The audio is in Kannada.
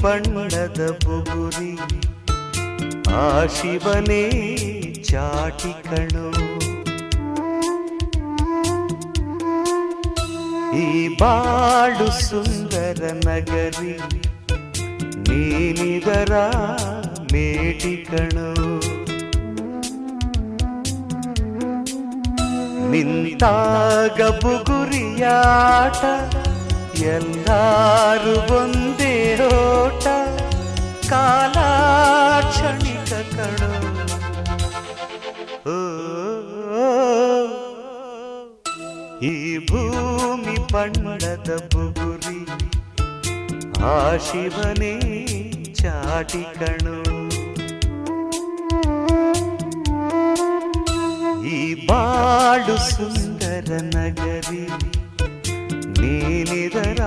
ಬಣ್ಣದ ಬುಗುರಿ ಆ ಶಿವನೇ ಚಾಟಿ ಕಣೋ. ಈ ಬಾಳು ಸುಂದರ ನಗರಿ ನೀನಿದರ ಮೇಟಿ ಕಣೋ. ನಿಂತಾಗ ಬುಗುರಿಯಾಟ ಎಲ್ಲಾರು ಒಂದೇ ಓಟ ಕಾಲ ಕ್ಷಣಿಕ ಕಣೋ. ಈ ಭೂಮಿ ಬಣ್ಣದ ಬುಗುರಿ ಆ ಶಿವನೇ ಚಾಟಿ ಕಣೋ. ಈ ಬಾಳು ಸುಂದರ ನಗರಿ ನೀನಿದರ